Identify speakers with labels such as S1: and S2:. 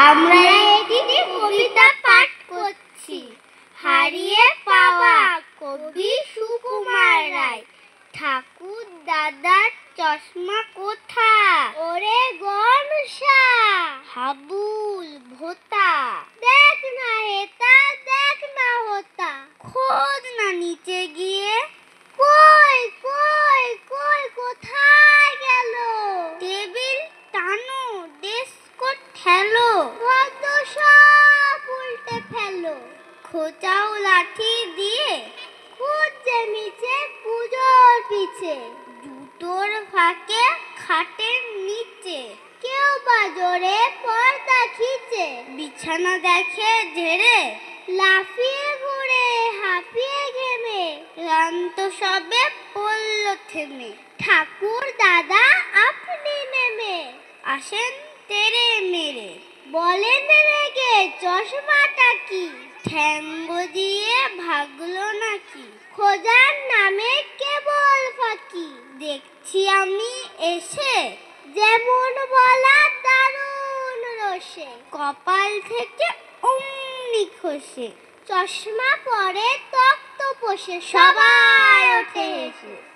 S1: আমরা একটি কবিতা পাঠ করছি। হারিয়ে পাওয়া কবি সুকুমার রায়। ঠাকুর দাদার চশমা কোথায়? ওরে গনসা হাবুল ভোতা। দেখ না হেতা, দেখ না হোতা, খোঁজ না নিচে গিয়ে। কই কই কই কোথায় গেল? টেবিল টানো, ডেস্ক ঠেলো, গদ্য সব উল্টে ফেলো। খোঁচাও লাঠি দিয়ে খুঁজছে নিচে পুজোর পিছে। জুতোর ফাঁকে খাটের নিচে কেউ বা জোরে পর্দা খিচে। বিছানা দেখে ঝেড়ে লাফিয়ে ঘুরে হাঁপিয়ে ঘেমে। ক্লান্ত সবে পড়ল থেমে। ঠাকুর দাদা আপনি নেমে আসেন তেড়ে মেরে। বলেন রেগে চশমাটা কি? ঠ্যাঙ্গ দিয়ে ভাগলো নাকি? খোঁজার নামে কেবল ফাঁকি। দেখছি আমি এসে যেমন বলা দারুণ রোষে। কপাল থেকে অমনি খসে। চশমা পরে তক্ত পোষে সবাই ওঠে হেসে।